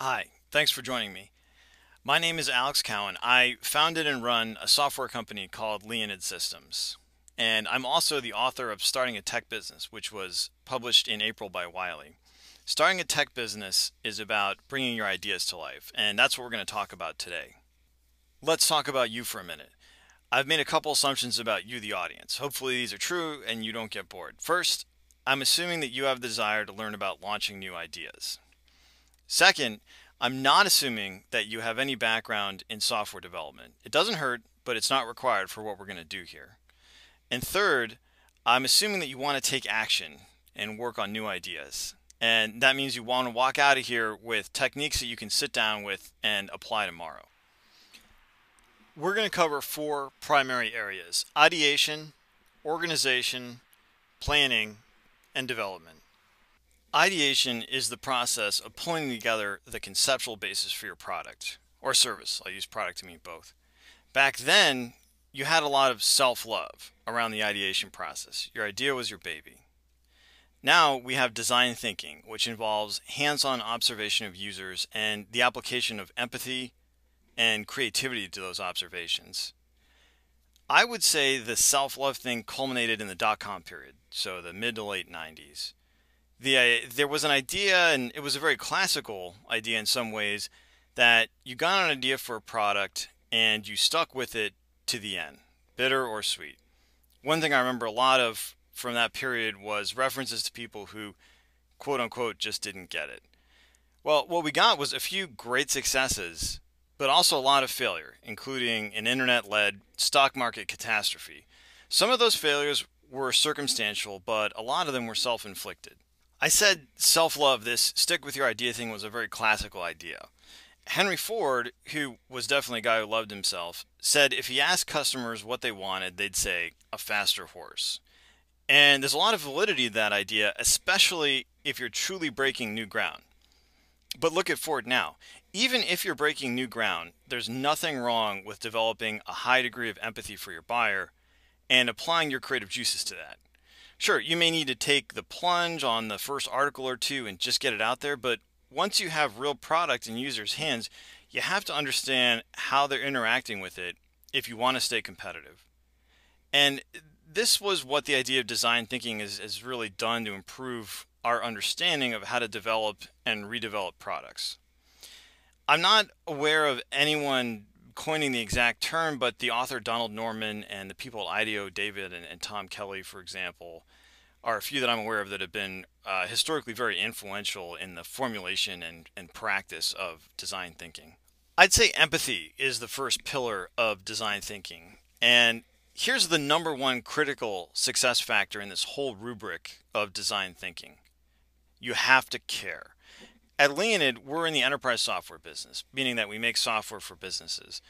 Hi, thanks for joining me. My name is Alex Cowan. I founded and run a software company called Leonid Systems. And I'm also the author of Starting a Tech Business, which was published in April by Wiley. Starting a tech business is about bringing your ideas to life, and that's what we're going to talk about today. Let's talk about you for a minute. I've made a couple assumptions about you, the audience. Hopefully these are true and you don't get bored. First, I'm assuming that you have the desire to learn about launching new ideas. Second, I'm not assuming that you have any background in software development. It doesn't hurt, but it's not required for what we're going to do here. And third, I'm assuming that you want to take action and work on new ideas. And that means you want to walk out of here with techniques that you can sit down with and apply tomorrow. We're going to cover four primary areas: ideation, organization, planning, and development. Ideation is the process of pulling together the conceptual basis for your product or service. I'll use product to mean both. Back then, you had a lot of self-love around the ideation process. Your idea was your baby. Now we have design thinking, which involves hands-on observation of users and the application of empathy and creativity to those observations. I would say the self-love thing culminated in the dot-com period, so the mid to late 90s. There was an idea, and it was a very classical idea in some ways, that you got an idea for a product and you stuck with it to the end, bitter or sweet. One thing I remember a lot of from that period was references to people who, quote unquote, just didn't get it. Well, what we got was a few great successes, but also a lot of failure, including an internet-led stock market catastrophe. Some of those failures were circumstantial, but a lot of them were self-inflicted. I said self-love, this stick with your idea thing, was a very classical idea. Henry Ford, who was definitely a guy who loved himself, said if he asked customers what they wanted, they'd say a faster horse. And there's a lot of validity to that idea, especially if you're truly breaking new ground. But look at Ford now. Even if you're breaking new ground, there's nothing wrong with developing a high degree of empathy for your buyer and applying your creative juices to that. Sure, you may need to take the plunge on the first article or two and just get it out there, but once you have real product in users' hands, you have to understand how they're interacting with it if you want to stay competitive. And this was what the idea of design thinking has really done to improve our understanding of how to develop and redevelop products. I'm not aware of anyone coining the exact term, but the author Donald Norman and the people at IDEO, David and Tom Kelly, for example, are a few that I'm aware of that have been historically very influential in the formulation and practice of design thinking. I'd say empathy is the first pillar of design thinking. And here's the number one critical success factor in this whole rubric of design thinking. You have to care. At Leonid, we're in the enterprise software business, meaning that we make software for businesses.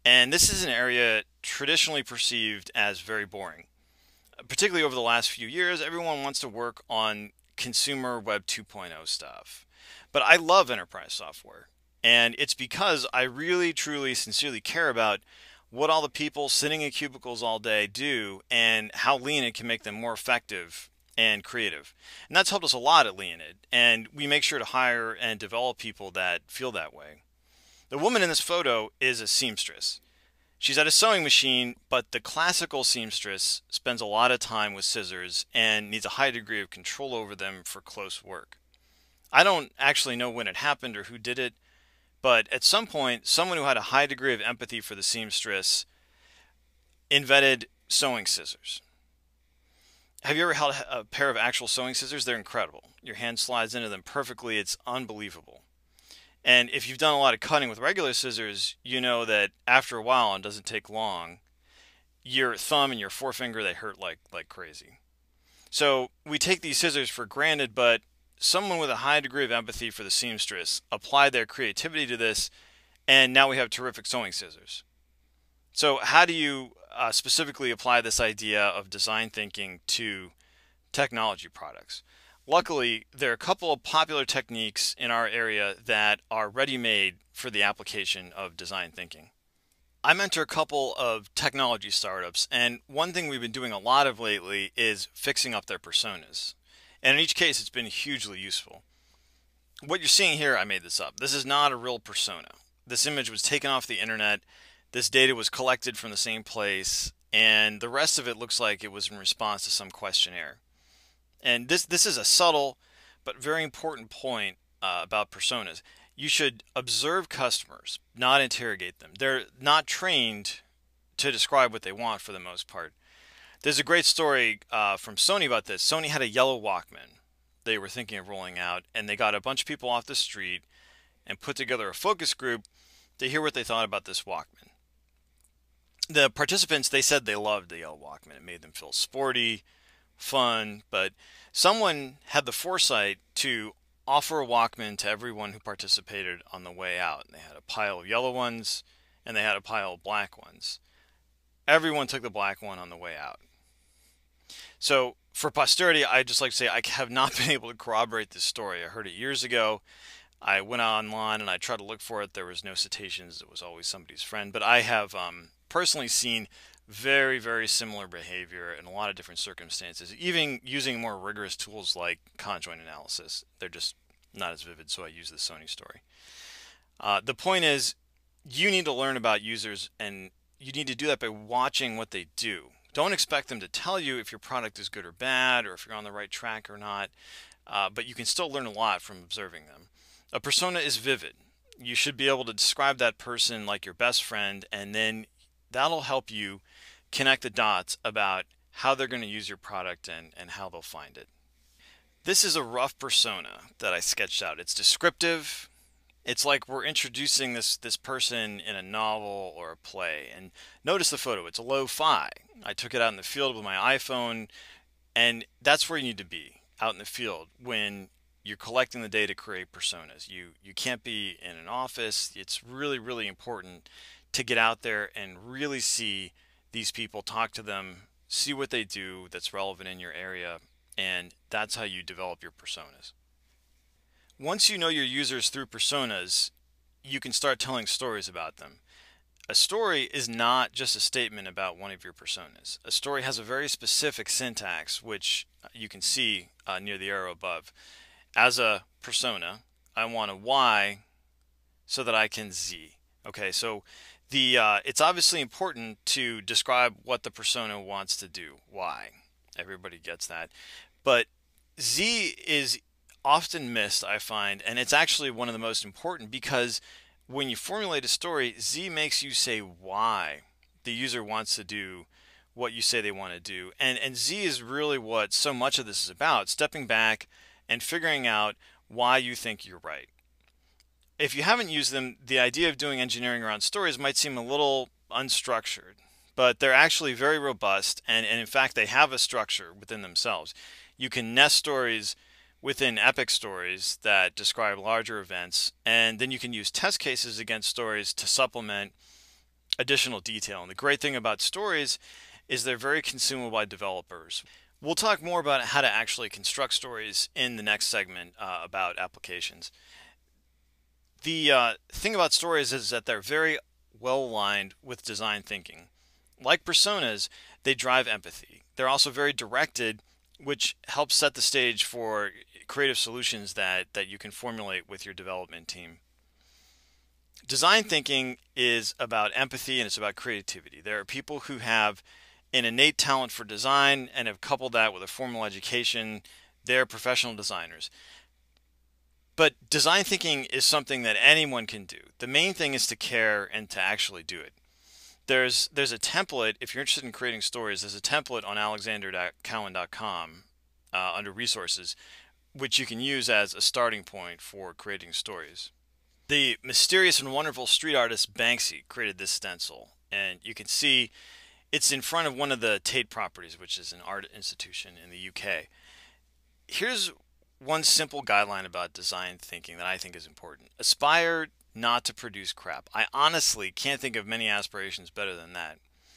And this is an area traditionally perceived as very boring. Particularly over the last few years, everyone wants to work on consumer Web 2.0 stuff. But I love enterprise software. And it's because I really, truly, sincerely care about what all the people sitting in cubicles all day do and how Leonid can make them more effective and creative. And that's helped us a lot at Leonid, and we make sure to hire and develop people that feel that way. The woman in this photo is a seamstress. She's at a sewing machine, but the classical seamstress spends a lot of time with scissors and needs a high degree of control over them for close work. I don't actually know when it happened or who did it, but at some point, someone who had a high degree of empathy for the seamstress invented sewing scissors. Have you ever held a pair of actual sewing scissors? They're incredible. Your hand slides into them perfectly. It's unbelievable. And if you've done a lot of cutting with regular scissors, you know that after a while, and it doesn't take long, your thumb and your forefinger, they hurt like crazy. So we take these scissors for granted, but someone with a high degree of empathy for the seamstress applied their creativity to this, and now we have terrific sewing scissors. So how do you specifically apply this idea of design thinking to technology products? Luckily, there are a couple of popular techniques in our area that are ready-made for the application of design thinking. I mentor a couple of technology startups, and one thing we've been doing a lot of lately is fixing up their personas. And in each case, it's been hugely useful. What you're seeing here, I made this up. This is not a real persona. This image was taken off the internet. This data was collected from the same place, and the rest of it looks like it was in response to some questionnaire. And this is a subtle but very important point about personas. You should observe customers, not interrogate them. They're not trained to describe what they want for the most part. There's a great story from Sony about this. Sony had a yellow Walkman they were thinking of rolling out, and they got a bunch of people off the street and put together a focus group to hear what they thought about this Walkman. The participants, they said they loved the yellow Walkman. It made them feel sporty, fun, but someone had the foresight to offer a Walkman to everyone who participated on the way out. And they had a pile of yellow ones and they had a pile of black ones. Everyone took the black one on the way out. So for posterity, I'd just like to say I have not been able to corroborate this story. I heard it years ago. I went online and I tried to look for it. There was no citations. It was always somebody's friend. But I have personally seen very, very similar behavior in a lot of different circumstances, even using more rigorous tools like conjoint analysis. They're just not as vivid, so I use the Sony story. The point is, you need to learn about users, and you need to do that by watching what they do. Don't expect them to tell you if your product is good or bad, or if you're on the right track or not, but you can still learn a lot from observing them. A persona is vivid. You should be able to describe that person like your best friend, and then that'll help you connect the dots about how they're going to use your product and how they'll find it. This is a rough persona that I sketched out. It's descriptive. It's like we're introducing this person in a novel or a play. And notice the photo. It's a lo-fi. I took it out in the field with my iPhone, and that's where you need to be, out in the field, when you're collecting the data to create personas. You can't be in an office. It's really, really important to get out there and really see these people, talk to them, see what they do that's relevant in your area, and that's how you develop your personas. Once you know your users through personas, you can start telling stories about them. A story is not just a statement about one of your personas. A story has a very specific syntax, which you can see near the arrow above. As a persona, I want a Y so that I can Z. Okay, so it's obviously important to describe what the persona wants to do. Why? Everybody gets that. But Z is often missed, I find, and it's actually one of the most important, because when you formulate a story, Z makes you say why the user wants to do what you say they want to do. And Z is really what so much of this is about, stepping back and figuring out why you think you're right. If you haven't used them, the idea of doing engineering around stories might seem a little unstructured, but they're actually very robust, and in fact they have a structure within themselves. You can nest stories within epic stories that describe larger events, and then you can use test cases against stories to supplement additional detail. And the great thing about stories is they're very consumable by developers. We'll talk more about how to actually construct stories in the next segment about applications. The thing about stories is that they're very well aligned with design thinking. Like personas, they drive empathy. They're also very directed, which helps set the stage for creative solutions that you can formulate with your development team. Design thinking is about empathy and it's about creativity. There are people who have an innate talent for design and have coupled that with a formal education. They're professional designers. But design thinking is something that anyone can do. The main thing is to care and to actually do it. There's a template, if you're interested in creating stories, there's a template on alexander.cowan.com under resources, which you can use as a starting point for creating stories. The mysterious and wonderful street artist Banksy created this stencil, and you can see it's in front of one of the Tate properties, which is an art institution in the UK. Here's one simple guideline about design thinking that I think is important. Aspire not to produce crap. I honestly can't think of many aspirations better than that.